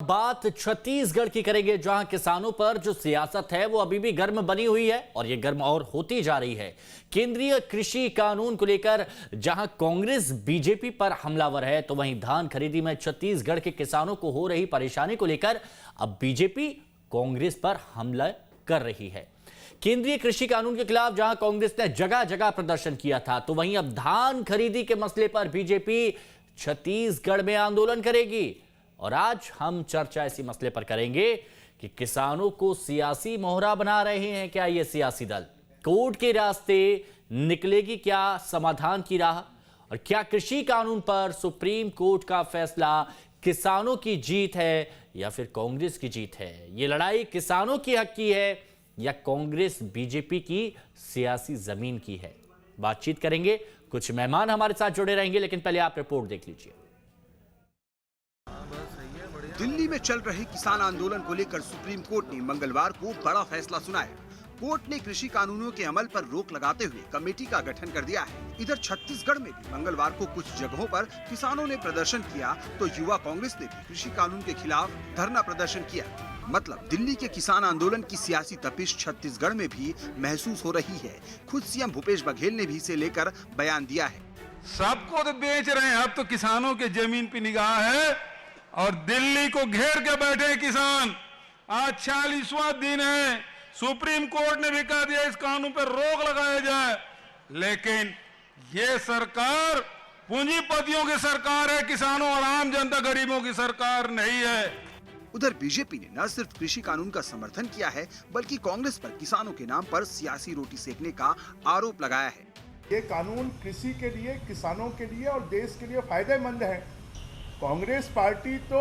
बात छत्तीसगढ़ की करेंगे, जहां किसानों पर जो सियासत है वो अभी भी गर्म बनी हुई है और ये गर्म और होती जा रही है। केंद्रीय कृषि कानून को लेकर जहां कांग्रेस बीजेपी पर हमलावर है, तो वहीं धान खरीदी में छत्तीसगढ़ के किसानों को हो रही परेशानी को लेकर अब बीजेपी कांग्रेस पर हमला कर रही है। केंद्रीय कृषि कानून के खिलाफ जहां कांग्रेस ने जगह जगह प्रदर्शन किया था, तो वहीं अब धान खरीदी के मसले पर बीजेपी छत्तीसगढ़ में आंदोलन करेगी। और आज हम चर्चा इसी मसले पर करेंगे कि किसानों को सियासी मोहरा बना रहे हैं क्या ये सियासी दल, कोर्ट के रास्ते निकलेगी क्या समाधान की राह, और क्या कृषि कानून पर सुप्रीम कोर्ट का फैसला किसानों की जीत है या फिर कांग्रेस की जीत है। ये लड़ाई किसानों की हक की है या कांग्रेस बीजेपी की सियासी जमीन की है। बातचीत करेंगे, कुछ मेहमान हमारे साथ जुड़े रहेंगे, लेकिन पहले आप रिपोर्ट देख लीजिए। दिल्ली में चल रहे किसान आंदोलन को लेकर सुप्रीम कोर्ट ने मंगलवार को बड़ा फैसला सुनाया। कोर्ट ने कृषि कानूनों के अमल पर रोक लगाते हुए कमेटी का गठन कर दिया है। इधर छत्तीसगढ़ में भी मंगलवार को कुछ जगहों पर किसानों ने प्रदर्शन किया, तो युवा कांग्रेस ने भी कृषि कानून के खिलाफ धरना प्रदर्शन किया। मतलब दिल्ली के किसान आंदोलन की सियासी तपिश छत्तीसगढ़ में भी महसूस हो रही है। खुद सीएम भूपेश बघेल ने भी इसे लेकर बयान दिया है। सबको तो बेच रहे हैं, अब तो किसानों के जमीन पे निगाह है और दिल्ली को घेर के बैठे किसान। आज 46वां दिन है, सुप्रीम कोर्ट ने भी कह दिया इस कानून पर रोक लगाया जाए, लेकिन ये सरकार पूंजीपतियों की सरकार है, किसानों और आम जनता गरीबों की सरकार नहीं है। उधर बीजेपी ने न सिर्फ कृषि कानून का समर्थन किया है, बल्कि कांग्रेस पर किसानों के नाम पर सियासी रोटी सेकने का आरोप लगाया है। ये कानून कृषि के लिए, किसानों के लिए और देश के लिए फायदेमंद है। कांग्रेस पार्टी तो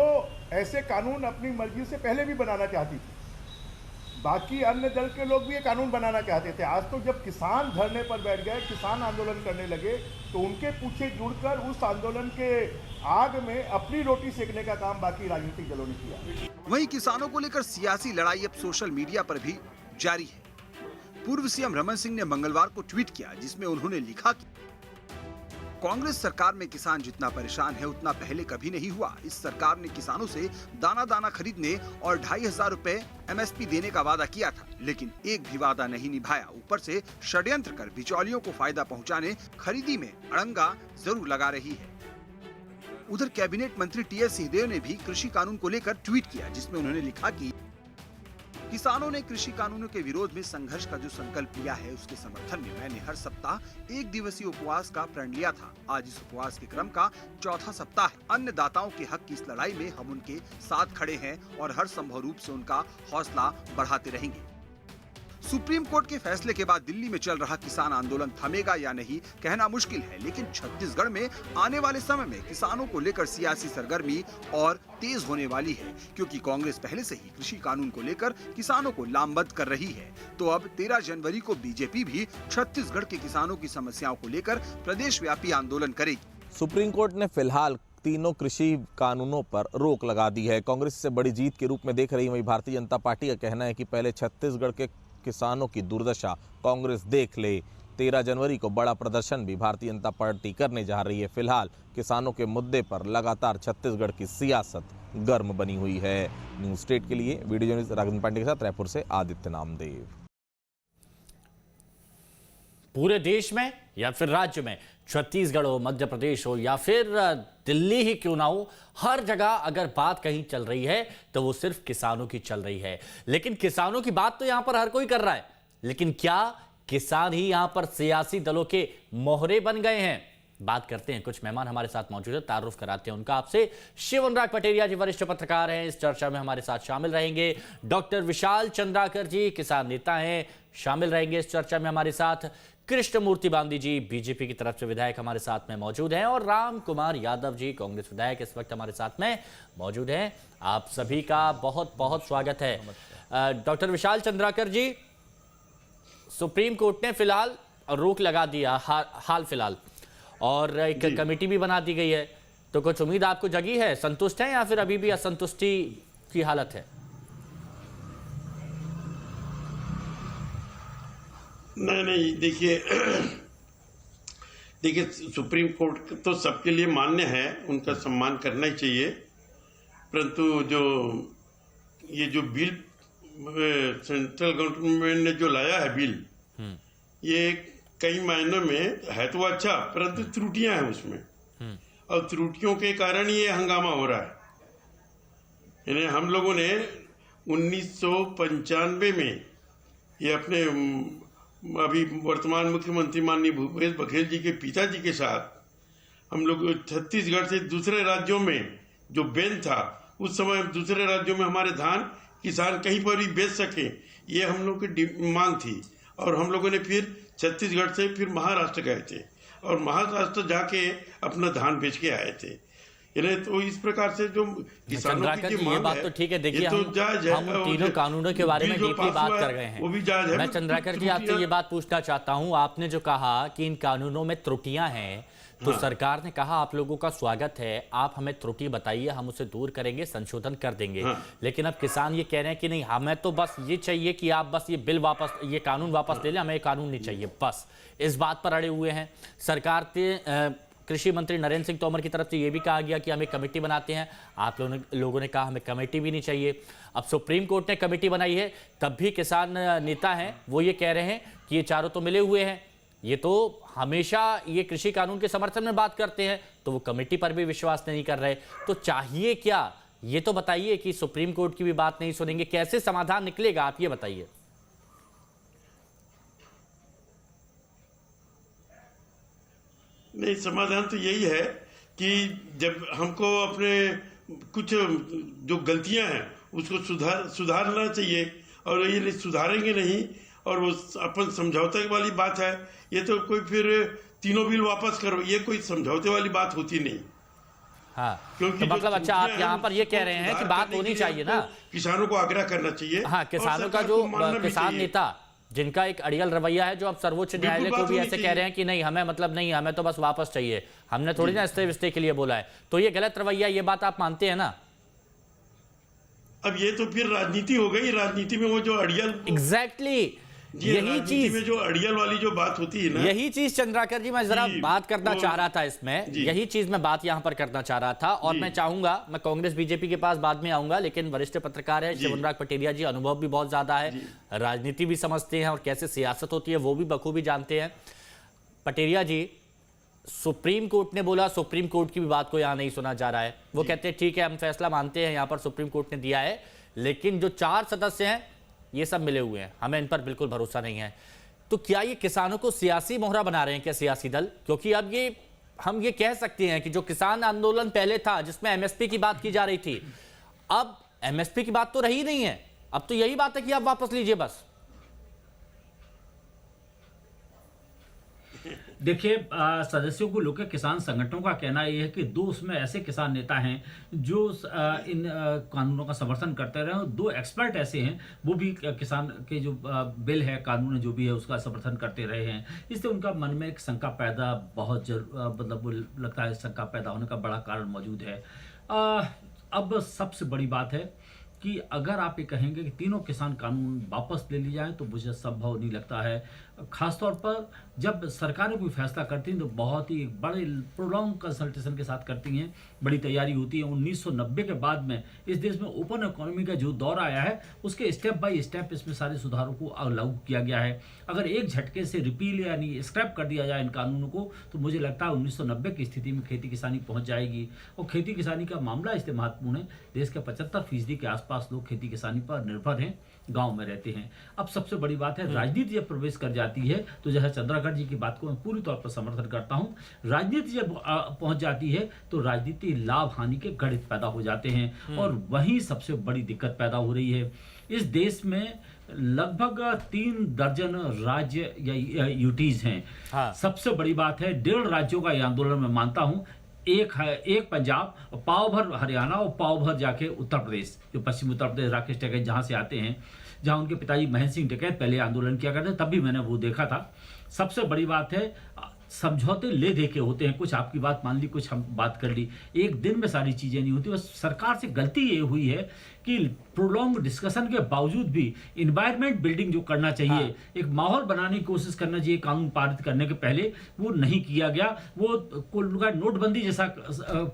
ऐसे कानून अपनी मर्जी से पहले भी बनाना चाहती थी, बाकी अन्य दल के लोग भी ये कानून बनाना चाहते थे। आज तो जब किसान धरने पर बैठ गए, किसान आंदोलन करने लगे, तो उनके पीछे जुड़कर उस आंदोलन के आग में अपनी रोटी सेकने का काम बाकी राजनीतिक दलों ने किया। वहीं किसानों को लेकर सियासी लड़ाई अब सोशल मीडिया पर भी जारी है। पूर्व सीएम रमन सिंह ने मंगलवार को ट्वीट किया, जिसमें उन्होंने लिखा कि कांग्रेस सरकार में किसान जितना परेशान है उतना पहले कभी नहीं हुआ। इस सरकार ने किसानों से दाना दाना खरीदने और 2500 रुपए एमएसपी देने का वादा किया था, लेकिन एक भी वादा नहीं निभाया। ऊपर से षड्यंत्र कर बिचौलियों को फायदा पहुंचाने खरीदी में अड़ंगा जरूर लगा रही है। उधर कैबिनेट मंत्री टीएस सिंहदेव ने भी कृषि कानून को लेकर ट्वीट किया, जिसमें उन्होंने लिखा कि किसानों ने कृषि कानूनों के विरोध में संघर्ष का जो संकल्प लिया है, उसके समर्थन में मैंने हर सप्ताह 1 दिवसीय उपवास का प्रण लिया था। आज इस उपवास के क्रम का चौथा सप्ताह है। अन्नदाताओं के हक की इस लड़ाई में हम उनके साथ खड़े हैं और हर संभव रूप से उनका हौसला बढ़ाते रहेंगे। सुप्रीम कोर्ट के फैसले के बाद दिल्ली में चल रहा किसान आंदोलन थमेगा या नहीं कहना मुश्किल है, लेकिन छत्तीसगढ़ में आने वाले समय में किसानों को लेकर सियासी सरगर्मी और तेज होने वाली है, क्योंकि कांग्रेस पहले से ही कृषि कानून को लेकर किसानों को लामबंद कर रही है। तो अब 13 जनवरी को बीजेपी भी छत्तीसगढ़ के किसानों की समस्याओं को लेकर प्रदेश व्यापी आंदोलन करेगी। सुप्रीम कोर्ट ने फिलहाल तीनों कृषि कानूनों पर रोक लगा दी है। कांग्रेस इसे बड़ी जीत के रूप में देख रही है। वहीं भारतीय जनता पार्टी का कहना है कि पहले छत्तीसगढ़ के किसानों की दुर्दशा कांग्रेस देख ले। 13 जनवरी को बड़ा प्रदर्शन भी भारतीय जनता पार्टी करने जा रही है। फिलहाल किसानों के मुद्दे पर लगातार छत्तीसगढ़ की सियासत गर्म बनी हुई है। न्यूज स्टेट के लिए वीडियो जर्नलिस्ट राघवन पांडे के साथ रायपुर से आदित्य नामदेव। पूरे देश में या फिर राज्य में, छत्तीसगढ़ हो, मध्य प्रदेश हो या फिर दिल्ली ही क्यों ना हो, हर जगह अगर बात कहीं चल रही है तो वो सिर्फ किसानों की चल रही है। लेकिन किसानों की बात तो यहां पर हर कोई कर रहा है, लेकिन क्या किसान ही यहां पर सियासी दलों के मोहरे बन गए हैं? बात करते हैं, कुछ मेहमान हमारे साथ मौजूद है, तारुफ कराते हैं उनका आपसे। शिव अनुराग पटेरिया जी वरिष्ठ पत्रकार हैं, इस चर्चा में हमारे साथ शामिल रहेंगे। डॉक्टर विशाल चंद्राकर जी किसान नेता हैं, शामिल रहेंगे इस चर्चा में हमारे साथ। कृष्णमूर्ति बांदी जी बीजेपी की तरफ से विधायक हमारे साथ में मौजूद हैं, और राम कुमार यादव जी कांग्रेस विधायक इस वक्त हमारे साथ में मौजूद हैं। आप सभी का बहुत बहुत स्वागत है। डॉक्टर विशाल चंद्राकर जी, सुप्रीम कोर्ट ने फिलहाल रोक लगा दिया हाल फिलहाल, और एक कमेटी भी बना दी गई है, तो कुछ उम्मीद आपको जगी है? संतुष्ट हैं या फिर अभी भी असंतुष्टि की हालत है? नहीं, देखिए सुप्रीम कोर्ट तो सबके लिए मान्य है, उनका सम्मान करना ही चाहिए। परंतु जो ये जो बिल सेंट्रल गवर्नमेंट ने जो लाया है बिल, ये कई मायनों में है तो अच्छा, परंतु त्रुटियां हैं उसमें, और त्रुटियों के कारण ये हंगामा हो रहा है। यानी हम लोगों ने 1995 में ये अपने अभी वर्तमान मुख्यमंत्री माननीय भूपेश बघेल जी के पिताजी के साथ हम लोग छत्तीसगढ़ से दूसरे राज्यों में जो बैन था, उस समय दूसरे राज्यों में हमारे धान किसान कहीं पर भी बेच सके, ये हम लोग की मांग थी। और हम लोगों ने फिर छत्तीसगढ़ से फिर महाराष्ट्र गए थे और महाराष्ट्र जाके अपना धान बेच के आए थे। तो इस प्रकार से जो किसानों की जो ये बात तो ठीक है। देखिए, हम तीनों कानूनों के बारे में डीपली बात कर गए हैं, वो भी जायज है। मैं चंद्राकर जी आपसे ये बात पूछना चाहता हूँ, आपने जो कहा कि इन कानूनों में त्रुटियां हैं, तो सरकार ने कहा आप लोगों का स्वागत है, आप हमें त्रुटि बताइए, हम उसे दूर करेंगे, संशोधन कर देंगे। लेकिन अब किसान ये कह रहे हैं कि नहीं, हमें तो बस ये चाहिए कि आप बस ये बिल वापस, ये कानून वापस ले लें, हमें ये कानून नहीं चाहिए, बस इस बात पर अड़े हुए हैं। सरकार के कृषि मंत्री नरेंद्र सिंह तोमर की तरफ से ये भी कहा गया कि हमें कमेटी बनाते हैं, आप लोगों ने कहा हमें कमेटी भी नहीं चाहिए। अब सुप्रीम कोर्ट ने कमेटी बनाई है, तब भी किसान नेता हैं वो ये कह रहे हैं कि ये चारों तो मिले हुए हैं, ये तो हमेशा ये कृषि कानून के समर्थन में बात करते हैं, तो वो कमेटी पर भी विश्वास नहीं कर रहे। तो चाहिए क्या, ये तो बताइए कि सुप्रीम कोर्ट की भी बात नहीं सुनेंगे, कैसे समाधान निकलेगा, आप ये बताइए। नहीं, समाधान तो यही है कि जब हमको अपने कुछ जो गलतियां हैं उसको सुधारना चाहिए, और ये सुधारेंगे नहीं और वो अपन समझौते वाली बात है, ये तो कोई फिर तीनों बिल वापस करो, ये कोई समझौते वाली बात होती नहीं। हाँ, क्योंकि तो मतलब अच्छा, आप यहाँ पर ये कह रहे हैं कि बात होनी चाहिए ना, किसानों को आग्रह करना चाहिए। हाँ, किसानों का जो किसान नेता जिनका एक अड़ियल रवैया है, जो अब सर्वोच्च न्यायालय को भी ऐसे कह रहे हैं कि नहीं, हमें मतलब नहीं, हमें तो बस वापस चाहिए, हमने थोड़ी ना इस्ते विस्ते के लिए बोला है, तो ये गलत रवैया, ये बात आप मानते हैं ना? अब ये तो फिर राजनीति हो गई, राजनीति में वो जो अड़ियल, एग्जैक्टली यही चीज में जो अड़ियल वाली जो बात होती है ना, यही चीज चंद्राकर जी मैं जरा बात करना चाह रहा था इसमें, यही चीज मैं बात यहां पर करना चाह रहा था। और मैं चाहूंगा, मैं कांग्रेस बीजेपी के पास बाद में आऊंगा, लेकिन वरिष्ठ पत्रकार है शिव अनुराग पटेरिया जी, अनुभव भी बहुत ज्यादा है, राजनीति भी समझते हैं और कैसे सियासत होती है वो भी बखूबी जानते हैं। पटेरिया जी, सुप्रीम कोर्ट ने बोला, सुप्रीम कोर्ट की भी बात को यहां नहीं सुना जा रहा है, वो कहते हैं ठीक है, हम फैसला मानते हैं, यहां पर सुप्रीम कोर्ट ने दिया है, लेकिन जो 4 सदस्य हैं ये सब मिले हुए हैं, हमें इन पर बिल्कुल भरोसा नहीं है। तो क्या ये किसानों को सियासी मोहरा बना रहे हैं क्या सियासी दल? क्योंकि अब ये हम ये कह सकते हैं कि जो किसान आंदोलन पहले था जिसमें एमएसपी की बात की जा रही थी, अब एमएसपी की बात तो रही नहीं है, अब तो यही बात है कि आप वापस लीजिए बस। देखिए, सदस्यों को लेकर किसान संगठनों का कहना यह है कि 2 उसमें ऐसे किसान नेता हैं जो इन कानूनों का समर्थन करते रहे, और 2 एक्सपर्ट ऐसे हैं वो भी किसान के जो बिल है, कानून जो भी है, उसका समर्थन करते रहे हैं। इससे उनका मन में एक शंका पैदा मतलब लगता है, शंका पैदा होने का बड़ा कारण मौजूद है। अब सबसे बड़ी बात है कि अगर आप ये कहेंगे कि तीनों किसान कानून वापस ले लिए जाएं, तो मुझे संभव नहीं लगता है। खासतौर पर जब सरकारें कोई फैसला करती हैं तो बहुत ही बड़े प्रोलॉन्ग कंसल्टेशन के साथ करती हैं, बड़ी तैयारी होती है। 1990 के बाद में इस देश में ओपन इकोनॉमी का जो दौर आया है, उसके स्टेप बाय स्टेप इसमें सारे सुधारों को लागू किया गया है। अगर एक झटके से रिपील यानी स्क्रैप कर दिया जाए इन कानूनों को, तो मुझे लगता है 1990 की स्थिति में खेती किसानी पहुंच जाएगी। और खेती किसानी का मामला इसलिए महत्वपूर्ण है, देश के 75% के आसपास लोग खेती किसानी पर निर्भर हैं, गांव में रहते हैं। अब सबसे बड़ी बात है, राजनीति जब प्रवेश कर जाती है, तो जैसे चंद्राकर जी की बात को मैं पूरी तौर पर समर्थन करता हूं। राजनीति जब पहुंच जाती है तो राजनीति लाभ हानि के गणित पैदा हो जाते हैं, और वही सबसे बड़ी दिक्कत पैदा हो रही है। इस देश में लगभग 3 दर्जन राज्य या यूटीज हैं। हाँ। सबसे बड़ी बात है, 1.5 राज्यों का यह आंदोलन मैं मानता हूं। एक पंजाब, पाव भर हरियाणा और पाव भर जाके उत्तर प्रदेश, जो पश्चिम उत्तर प्रदेश राकेश टिकैत जहां से आते हैं, जहां उनके पिताजी महेंद्र सिंह टिकैत पहले आंदोलन किया करते, तब भी मैंने वो देखा था। सबसे बड़ी बात है, समझौते ले दे के होते हैं, कुछ आपकी बात मान ली, कुछ हम बात कर ली, एक दिन में सारी चीजें नहीं होती। बस सरकार से गलती ये हुई है कि प्रोलॉन्ग डिस्कशन के बावजूद भी इन्वायरमेंट बिल्डिंग जो करना चाहिए, एक माहौल बनाने की कोशिश करना चाहिए कानून पारित करने के पहले, वो नहीं किया गया। वो नोटबंदी जैसा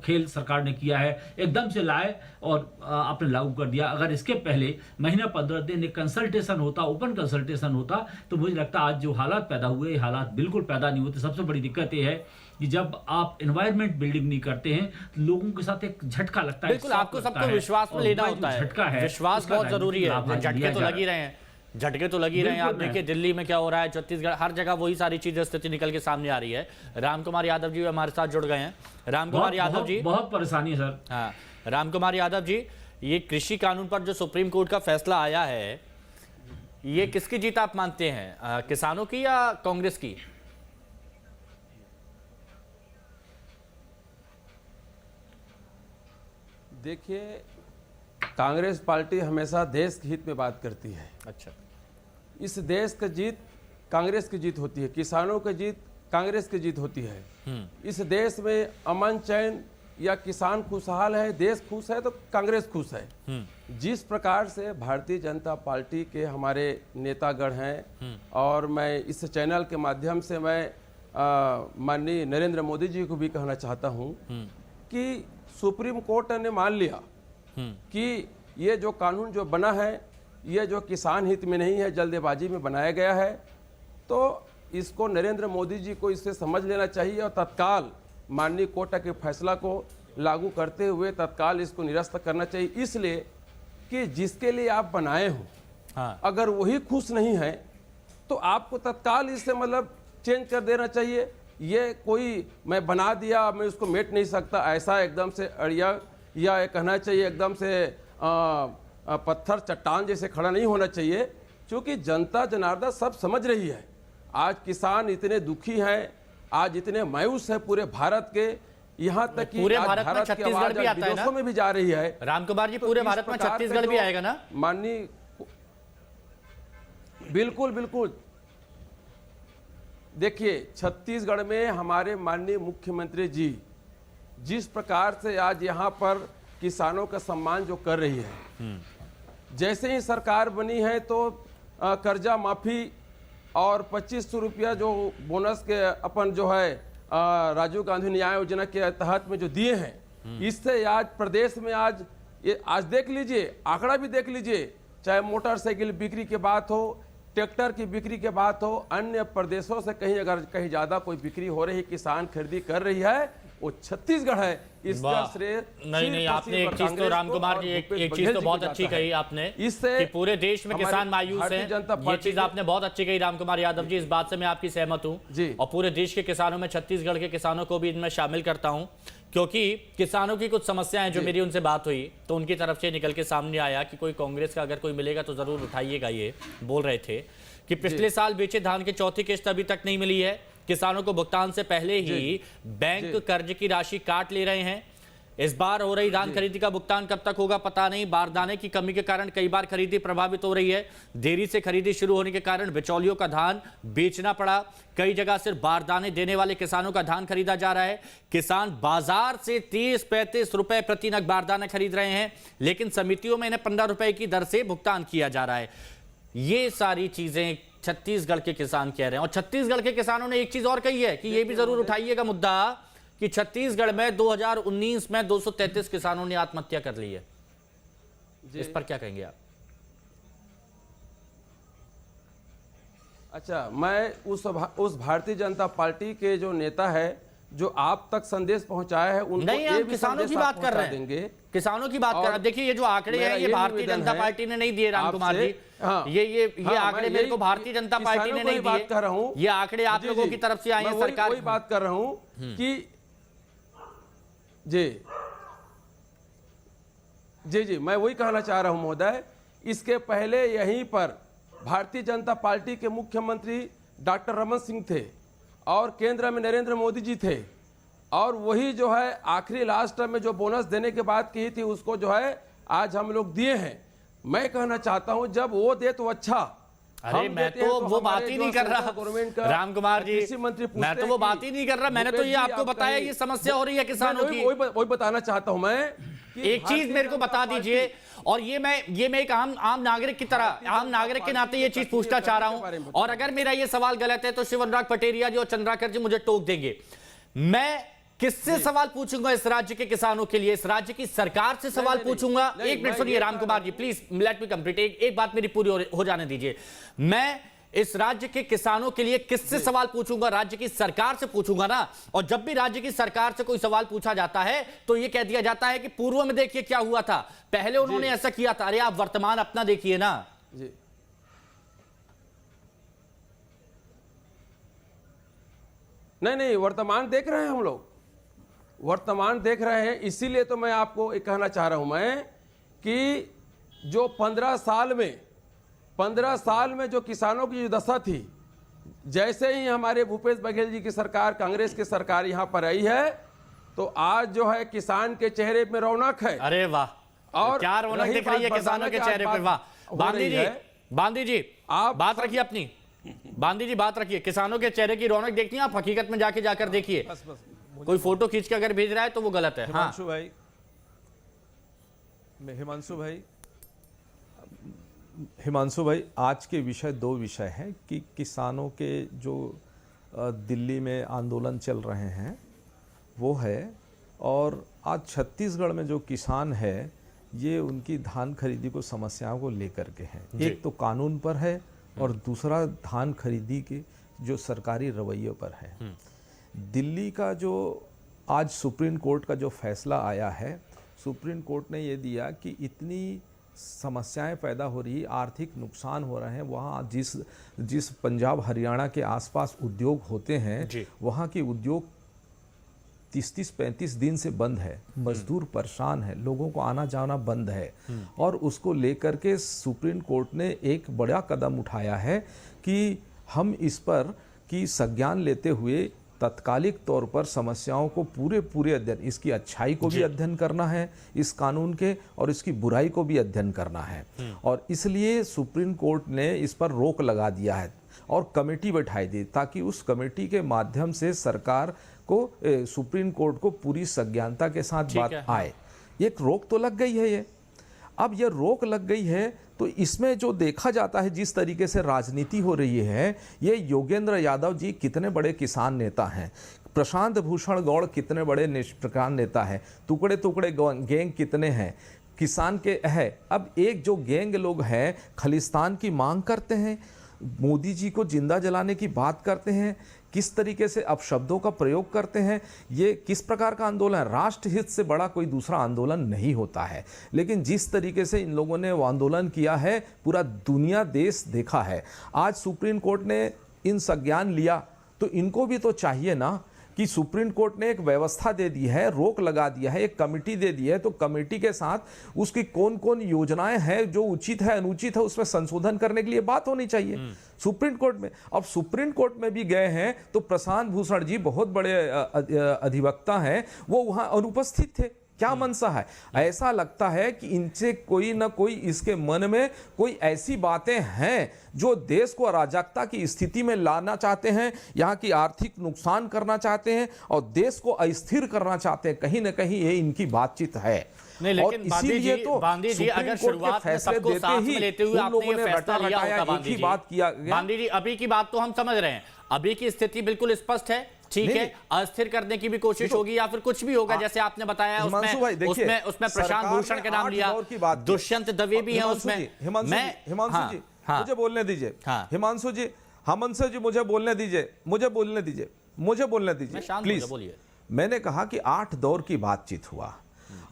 खेल सरकार ने किया है, एकदम से लाए और आपने लागू कर दिया। अगर इसके पहले महीना 15 दिन एक कंसल्टेशन होता, ओपन कंसल्टेशन होता, तो मुझे लगता है आज जो हालात पैदा हुए, हालात बिल्कुल पैदा नहीं होते। सबसे बड़ी दिक्कत ये है कि जब आप एनवायरनमेंट बिल्डिंग नहीं करते हैं तो लोगों के साथ एक झटका लगता है। बिल्कुल, आपको सबको विश्वास में लेना होता है। झटका है, विश्वास बहुत जरूरी है। झटके तो लग ही रहे हैं, झटके तो लग ही रहे हैं। आप देखिए दिल्ली में क्या हो रहा है, छत्तीसगढ़, हर जगह वही सारी चीजें, स्थिति निकल के सामने आ रही है। रामकुमार यादव जी हमारे साथ जुड़ गए हैं। रामकुमार यादव जी, बहुत परेशानी है सर। हाँ, रामकुमार यादव जी, ये कृषि कानून पर जो सुप्रीम कोर्ट का फैसला आया है, ये किसकी जीत आप मानते हैं, किसानों की या कांग्रेस की? देखिए, कांग्रेस पार्टी हमेशा देश के हित में बात करती है। अच्छा, इस देश की जीत कांग्रेस की जीत होती है, किसानों की जीत कांग्रेस की जीत होती है। इस देश में अमन चैन या किसान खुशहाल है, देश खुश है तो कांग्रेस खुश है। जिस प्रकार से भारतीय जनता पार्टी के हमारे नेतागण हैं, और मैं इस चैनल के माध्यम से मैं माननीय नरेंद्र मोदी जी को भी कहना चाहता हूं कि सुप्रीम कोर्ट ने मान लिया कि ये जो कानून जो बना है, ये जो किसान हित में नहीं है, जल्दबाजी में बनाया गया है, तो इसको नरेंद्र मोदी जी को इसे समझ लेना चाहिए और तत्काल माननीय कोर्ट के फैसला को लागू करते हुए तत्काल इसको निरस्त करना चाहिए। इसलिए कि जिसके लिए आप बनाए हो, अगर वही खुश नहीं है तो आपको तत्काल इससे मतलब चेंज कर देना चाहिए। ये कोई मैं बना दिया मैं उसको मेट नहीं सकता, ऐसा एकदम से अड़िया या कहना चाहिए एकदम से पत्थर चट्टान जैसे खड़ा नहीं होना चाहिए, क्योंकि जनता जनार्दन सब समझ रही है। आज किसान इतने दुखी हैं, आज इतने मायूस है पूरे भारत के, यहाँ तक कि पूरे भारत में छत्तीसगढ़ भी आता है ना, विदेशों में भी जा रही है। रामकुमार जी, पूरे भारत में छत्तीसगढ़ भी आएगा ना? माननीय, बिल्कुल बिल्कुल। देखिए, छत्तीसगढ़ में हमारे माननीय मुख्यमंत्री जी जिस प्रकार से आज यहाँ पर किसानों का सम्मान जो कर रही है, जैसे ही सरकार बनी है तो कर्जा माफी और 2500 रुपया जो बोनस के अपन जो है राजीव गांधी न्याय योजना के तहत में जो दिए हैं, इससे आज प्रदेश में आज देख लीजिए, आंकड़ा भी देख लीजिए, चाहे मोटरसाइकिल बिक्री की बात हो, ट्रैक्टर की बिक्री के बात हो, अन्य प्रदेशों से कहीं ज्यादा कोई बिक्री हो रही, किसान खरीदी कर रही है, वो छत्तीसगढ़ है। इसका श्रेय नहीं, आपने एक चीज तो रामकुमार जी, एक चीज तो बहुत अच्छी कही आपने, इससे कि पूरे देश में किसान मायूस हैं। ये चीज आपने बहुत अच्छी कही रामकुमार यादव जी, इस बात से मैं आपकी सहमत हूँ। और पूरे देश के किसानों में छत्तीसगढ़ के किसानों को भी इनमें शामिल करता हूँ, क्योंकि किसानों की कुछ समस्याएं जो मेरी उनसे बात हुई तो उनकी तरफ से निकल के सामने आया कि कोई कांग्रेस का अगर कोई मिलेगा तो जरूर उठाइएगा। ये बोल रहे थे कि पिछले साल बेचे धान की चौथी किस्त अभी तक नहीं मिली है, किसानों को भुगतान से पहले ही बैंक कर्ज की राशि काट ले रहे हैं। इस बार हो रही धान खरीदी का भुगतान कब तक होगा पता नहीं। बारदाने की कमी के कारण कई बार खरीदी प्रभावित हो रही है। देरी से खरीदी शुरू होने के कारण बिचौलियों का धान बेचना पड़ा। कई जगह सिर्फ बारदाने देने वाले किसानों का धान खरीदा जा रहा है। किसान बाजार से 30-35 रुपए प्रति नग बारदाने खरीद रहे हैं, लेकिन समितियों में इन्हें 15 रुपए की दर से भुगतान किया जा रहा है। ये सारी चीजें छत्तीसगढ़ के किसान कह रहे हैं। और छत्तीसगढ़ के किसानों ने एक चीज और कही है कि ये भी जरूर उठाइएगा मुद्दा कि छत्तीसगढ़ में 2019 में 233 किसानों ने आत्महत्या कर ली है। इस पर क्या कहेंगे आप? अच्छा, मैं उस भारतीय जनता पार्टी के जो नेता है जो आप तक संदेश पहुंचाया है उनको नहीं, हम किसानों की बात कर रहे हैं, किसानों की बात कर रहे हैं। देखिए, ये जो आंकड़े हैं ये भारतीय जनता पार्टी ने नहीं दिए रामकुमार जी। ये आंकड़े मेरे को भारतीय जनता पार्टी ने नहीं दिए। कर रहा हूं, ये आंकड़े आप लोगों की तरफ से आए हैं, सरकार। वही बात कर रहा हूं कि जी मैं वही कहना चाह रहा हूं महोदय। इसके पहले यहीं पर भारतीय जनता पार्टी के मुख्यमंत्री डॉक्टर रमन सिंह थे और केंद्र में नरेंद्र मोदी जी थे, और वही जो है आखिरी लास्ट में जो बोनस देने की बात की थी उसको जो है आज हम लोग दिए हैं। मैं कहना चाहता हूं जब वो दे तो अच्छा। अरे मैं तो वो बात ही नहीं कर रहा रामकुमार जी, मैं तो वो बात ही नहीं कर रहा। मैंने तो ये आपको बताया ये समस्या हो रही है किसानों की। वही बताना चाहता हूं मैं एक चीज मेरे को बता दीजिए, और ये मैं एक आम नागरिक की तरह, आम नागरिक के नाते ये चीज पूछना चाह रहा हूं, और अगर मेरा ये सवाल गलत है तो शिव अनुराग पटेरिया जी और चंद्राकर जी मुझे टोक देंगे। मैं किससे सवाल पूछूंगा इस राज्य के किसानों के लिए? इस राज्य की सरकार से सवाल पूछूंगा। एक मिनट सुनिए Ram Kumar ji, please let me complete, एक बात मेरी पूरी हो जाने दीजिए। मैं इस राज्य के किसानों के लिए किससे सवाल पूछूंगा? राज्य की सरकार से पूछूंगा ना। और जब भी राज्य की सरकार से कोई सवाल पूछा जाता है तो यह कह दिया जाता है कि पूर्व में देखिए क्या हुआ था, पहले उन्होंने ऐसा किया था। अरे आप वर्तमान अपना देखिए ना जी। नहीं, वर्तमान देख रहे हैं हम लोग, वर्तमान देख रहे हैं। इसीलिए तो मैं आपको एक कहना चाह रहा हूं मैं कि जो 15 साल में जो किसानों की जो दशा थी, जैसे ही हमारे भूपेश बघेल जी की सरकार, कांग्रेस की सरकार यहां पर आई है, तो आज जो है किसान के चेहरे में रौनक है। अरे वाह, और क्या रौनक दिख रही है किसानों के चेहरे पर। वाह बांदी जी आप बात रखिए अपनी, बांदी जी बात रखिए। किसानों के चेहरे की रौनक देखती है आप, हकीकत में जाकर देखिए। कोई फोटो खींच के अगर भेज रहा है तो वो गलत है। हिमांशु भाई, आज के विषय 2 विषय हैं कि किसानों के जो दिल्ली में आंदोलन चल रहे हैं वो है, और आज छत्तीसगढ़ में जो किसान है ये उनकी धान खरीदी को समस्याओं को लेकर के हैं। एक तो कानून पर है और दूसरा धान खरीदी के जो सरकारी रवैयों पर है। दिल्ली का जो आज सुप्रीम कोर्ट का जो फैसला आया है, सुप्रीम कोर्ट ने ये दिया कि इतनी समस्याएं पैदा हो रही, आर्थिक नुकसान हो रहे हैं, वहाँ जिस पंजाब हरियाणा के आसपास उद्योग होते हैं वहाँ के उद्योग 30-35 दिन से बंद है, मजदूर परेशान है, लोगों को आना जाना बंद है। और उसको लेकर के सुप्रीम कोर्ट ने एक बड़ा कदम उठाया है कि हम इस पर की संज्ञान लेते हुए तत्कालिक तौर पर समस्याओं को पूरे अध्ययन, इसकी अच्छाई को भी अध्ययन करना है इस कानून के, और इसकी बुराई को भी अध्ययन करना है। और इसलिए सुप्रीम कोर्ट ने इस पर रोक लगा दिया है और कमेटी बैठाई दी, ताकि उस कमेटी के माध्यम से सरकार को सुप्रीम कोर्ट को पूरी संज्ञानता के साथ बात आए। एक रोक तो लग गई है ये, अब ये रोक लग गई है तो इसमें जो देखा जाता है जिस तरीके से राजनीति हो रही है, ये योगेंद्र यादव जी कितने बड़े किसान नेता हैं, प्रशांत भूषण गौड़ कितने बड़े निष्प्रकार नेता हैं, टुकड़े गैंग कितने हैं किसान के है। अब एक जो गैंग लोग हैं खालिस्तान की मांग करते हैं, मोदी जी को जिंदा जलाने की बात करते हैं, किस तरीके से अपशब्दों का प्रयोग करते हैं। ये किस प्रकार का आंदोलन है? राष्ट्र हित से बड़ा कोई दूसरा आंदोलन नहीं होता है, लेकिन जिस तरीके से इन लोगों ने वो आंदोलन किया है पूरा दुनिया देश देखा है। आज सुप्रीम कोर्ट ने इन संज्ञान लिया तो इनको भी तो चाहिए ना कि सुप्रीम कोर्ट ने एक व्यवस्था दे दी है, रोक लगा दिया है, एक कमेटी दे दी है, तो कमेटी के साथ उसकी कौन कौन योजनाएं हैं जो उचित है अनुचित है उसमें संशोधन करने के लिए बात होनी चाहिए सुप्रीम कोर्ट में। अब सुप्रीम कोर्ट में भी गए हैं तो प्रशांत भूषण जी बहुत बड़े अधिवक्ता हैं, वो वहां अनुपस्थित थे। क्या मनसा है? ऐसा लगता है कि इनसे कोई ना कोई इसके मन में कोई ऐसी बातें हैं जो देश को अराजकता की स्थिति में लाना चाहते हैं, यहाँ की आर्थिक नुकसान करना चाहते हैं और देश को अस्थिर करना चाहते हैं। कहीं ना कहीं ये इनकी बातचीत है। नहीं, लेकिन बांदी जी अगर शुरुआत में सबको साथ में लेते हुए आपने ये फैसला लिया होता, बांदी जी अभी की बात तो हम समझ रहे हैं, अभी की स्थिति बिल्कुल स्पष्ट है, ठीक है, अस्थिर करने की भी कोशिश होगी या फिर कुछ भी होगा जैसे आपने बताया। उसमें प्रशांत भूषण का नाम लिया, दुष्यंत दवे भी है उसमें। हिमांशु जी मुझे बोलने दीजिए, हिमांशु जी मुझे बोलने दीजिए प्लीज। मैंने कहा कि 8 दौर की बातचीत हुआ,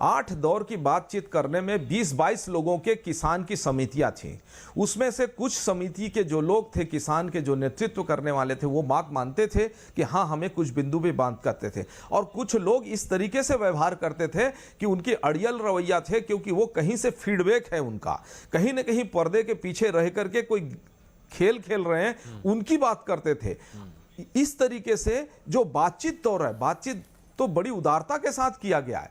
8 दौर की बातचीत करने में 20-22 लोगों के किसान की समितियां थी। उसमें से कुछ समिति के जो लोग थे, किसान के जो नेतृत्व करने वाले थे, वो बात मानते थे कि हाँ हमें कुछ बिंदु पे बात करते थे, और कुछ लोग इस तरीके से व्यवहार करते थे कि उनकी अड़ियल रवैया थे, क्योंकि वो कहीं से फीडबैक है उनका, कहीं ना कहीं पर्दे के पीछे रह करके कोई खेल खेल रहे हैं उनकी बात करते थे। इस तरीके से जो बातचीत दौर है, बातचीत तो बड़ी उदारता के साथ किया गया है,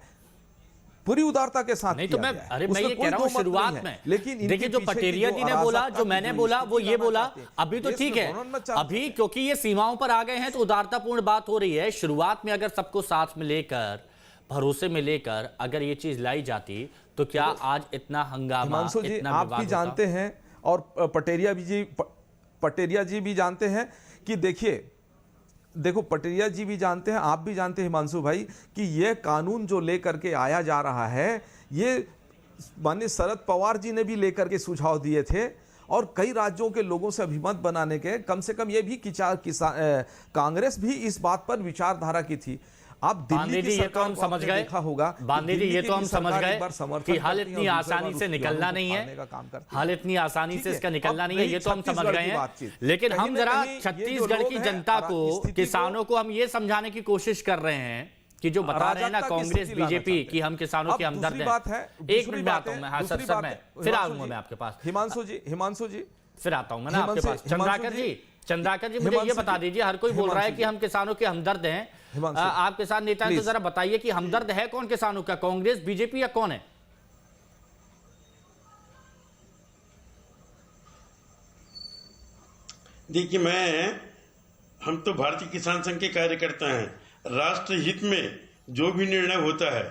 पूरी उदारता के साथ। नहीं तो मैं ये कह रहा हूं शुरुआत में, लेकिन देखिए जो पटेरिया जी ने बोला, जो मैंने बोला, वो ये बोला अभी तो ठीक है, अभी क्योंकि ये सीमाओं पर आ गए हैं तो उदारतापूर्ण बात हो रही है। शुरुआत में अगर सबको साथ में लेकर भरोसे में लेकर अगर ये चीज लाई जाती तो क्या आज इतना हंगामा, हिमांशु जी, इतना आप विवाद भी होता? जानते हैं और पटेरिया जी भी जानते हैं कि देखो पटेरिया जी भी जानते हैं, आप भी जानते हैं हिमांशु भाई, कि यह कानून जो लेकर के आया जा रहा है, ये माननीय शरद पवार जी ने भी लेकर के सुझाव दिए थे और कई राज्यों के लोगों से अभिमत बनाने के, कम से कम ये भी कांग्रेस भी इस बात पर विचारधारा की थी। आप दिल्ली की ये तो हम समझ गए, देखा होगा बांदे जी ये तो हम समझ गए कि हाल इतनी आसानी से निकलना नहीं है, हाल इतनी आसानी से इसका निकलना नहीं है, ये तो हम समझ गए हैं। लेकिन हम जरा छत्तीसगढ़ की जनता को, किसानों को हम ये समझाने की कोशिश कर रहे हैं कि जो बता रहे हैं ना कांग्रेस बीजेपी कि हम किसानों के हमदर्द हैं। एक मिनट में आता हूं मैं, हाँ सर मैं फिर आऊंगा मैं आपके पास। हिमांशु जी फिर आता हूं मैं ना आपके पास। चंद्राकर जी मुझे ये बता दीजिए, हर कोई बोल रहा है कि हम किसानों के हमदर्द हैं, आप किसान नेता हैं, तो जरा बताइए कि हमदर्द है कौन किसानों का, कांग्रेस बीजेपी या कौन है? देखिए, हम तो भारतीय किसान संघ के कार्यकर्ता हैं। राष्ट्र हित में जो भी निर्णय होता है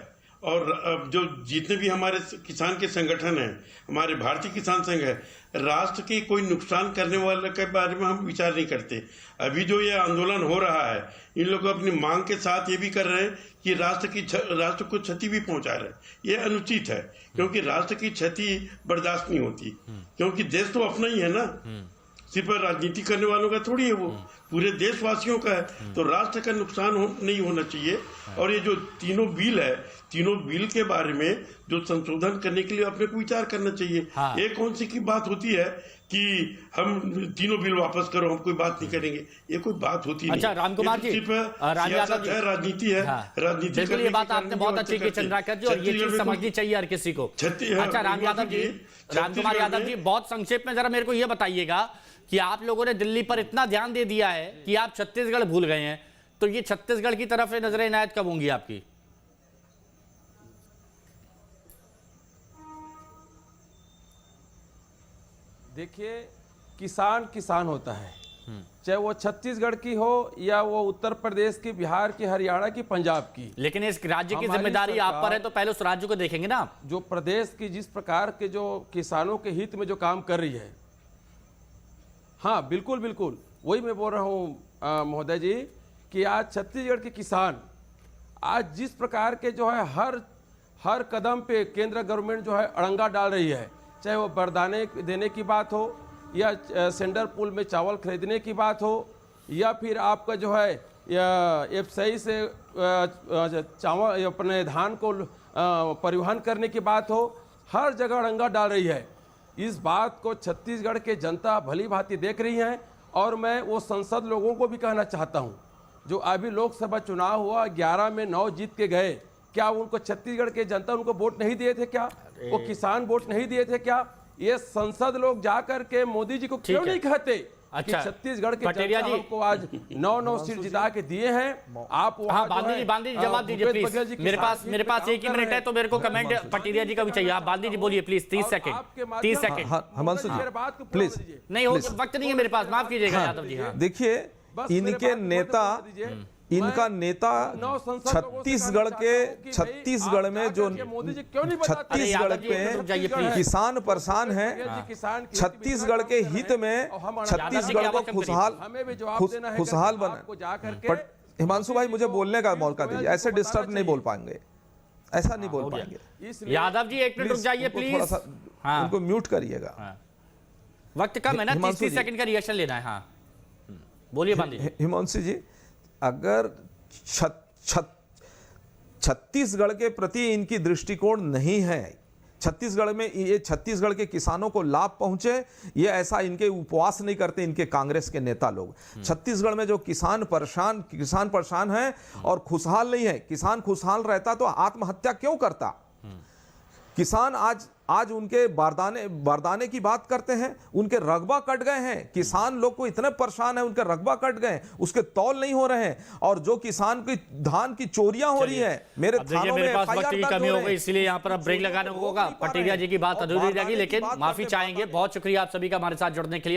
और अब जो जितने भी हमारे किसान के संगठन हैं, हमारे भारतीय किसान संघ है, राष्ट्र के कोई नुकसान करने वाले के बारे में हम विचार नहीं करते। अभी जो ये आंदोलन हो रहा है, इन लोग अपनी मांग के साथ ये भी कर रहे हैं कि राष्ट्र को क्षति भी पहुंचा रहे हैं। ये अनुचित है, क्योंकि राष्ट्र की क्षति बर्दाश्त नहीं होती, क्योंकि देश तो अपना ही है ना, सिर्फ राजनीति करने वालों का थोड़ी है, वो पूरे देशवासियों का है। तो राष्ट्र का नुकसान नहीं होना चाहिए। और ये जो तीनों बिल है, तीनों बिल के बारे में जो संशोधन करने के लिए अपने को विचार करना चाहिए। हाँ। एक कौन सी की बात होती है कि हम तीनों बिल वापस करो, हम कोई बात नहीं करेंगे, ये कोई बात होती नहीं। अच्छा रामकुमार जी, राजनीति है, राजनीति बिल्कुल, ये बात आपने बहुत अच्छी की चंद्राकर जी, और ये चीज समझनी चाहिए हर किसी को। अच्छा रामकुमार यादव जी, बहुत संक्षेप में जरा मेरे को ये बताइएगा कि आप लोगों ने दिल्ली पर इतना ध्यान दे दिया है कि आप छत्तीसगढ़ भूल गए हैं, तो ये छत्तीसगढ़ की तरफ नजर इनायत कब होंगी आपकी? देखिए, किसान होता है, चाहे वो छत्तीसगढ़ की हो या वो उत्तर प्रदेश की, बिहार की, हरियाणा की, पंजाब की। लेकिन इस राज्य की जिम्मेदारी आप पर है, तो पहले उस राज्य को देखेंगे ना आप। जो प्रदेश की जिस प्रकार के जो किसानों के हित में जो काम कर रही है, हाँ बिल्कुल वही मैं बोल रहा हूँ महोदय जी, कि आज छत्तीसगढ़ के किसान आज जिस प्रकार के जो है हर कदम पे केंद्र गवर्नमेंट जो है अड़ंगा डाल रही है, चाहे वो बरदाने देने की बात हो या सेंडर पुल में चावल खरीदने की बात हो, या फिर आपका जो है एफसीआई से चावल अपने धान को परिवहन करने की बात हो, हर जगह अड़ंगा डाल रही है। इस बात को छत्तीसगढ़ के जनता भली भांति देख रही है। और मैं वो संसद लोगों को भी कहना चाहता हूं, जो अभी लोकसभा चुनाव हुआ, 11 में 9 जीत के गए, क्या उनको छत्तीसगढ़ के जनता उनको वोट नहीं दिए थे? क्या वो किसान वोट नहीं दिए थे? क्या ये संसद लोग जाकर के मोदी जी को क्यों नहीं कहते? अच्छा, छत्तीसगढ़ के जनता हमको आज 9 सीट जिता के दिए हैं। आप हाँ, बांदी जी जवाब दीजिए प्लीज। मेरे पास 1 ही मिनट है, तो मेरे को कमेंट पटेरिया जी का भी चाहिए। आप बांदी जी बोलिए please, 30 second. Himanshu ji please. नहीं हो, वक्त नहीं है मेरे पास, माफ कीजिएगा यादव जी। देखिए, इनके नेता, इनका नेता छत्तीसगढ़ में जो छत्तीसगढ़ के किसान परेशान है, छत्तीसगढ़ के हित में छत्तीसगढ़ को खुशहाल बना। हिमांशु भाई, मुझे बोलने का मौका दीजिए, ऐसे डिस्टर्ब नहीं बोल पाएंगे, ऐसा नहीं बोल पाएंगे। यादव जी 1 मिनट रुक जाइए प्लीज, उनको म्यूट करिएगा, वक्त कम है ना, 30 सेकंड का रिएक्शन लेना है। हाँ बोलिए बांदी। हिमांशु जी, अगर छत्तीसगढ़ के प्रति इनकी दृष्टिकोण नहीं है, छत्तीसगढ़ में ये छत्तीसगढ़ के किसानों को लाभ पहुंचे, ये ऐसा इनके उपवास नहीं करते इनके कांग्रेस के नेता लोग। छत्तीसगढ़ में जो किसान परेशान है और खुशहाल नहीं है। किसान खुशहाल रहता तो आत्महत्या क्यों करता? किसान आज उनके बारदाने की बात करते हैं, उनके रकबा कट गए हैं। किसान लोग को इतने परेशान है, उनके रकबा कट गए, उसके तौल नहीं हो रहे हैं। और जो किसान की धान की चोरियां हो रही है, मेरे थानों में पास वक्त की कमी हो गई, इसलिए यहाँ पर अब ब्रेक लगाना होगा। पटेरिया जी की बात अधूरी रह गई, लेकिन माफी चाहेंगे। बहुत शुक्रिया आप सभी का हमारे साथ जुड़ने के लिए।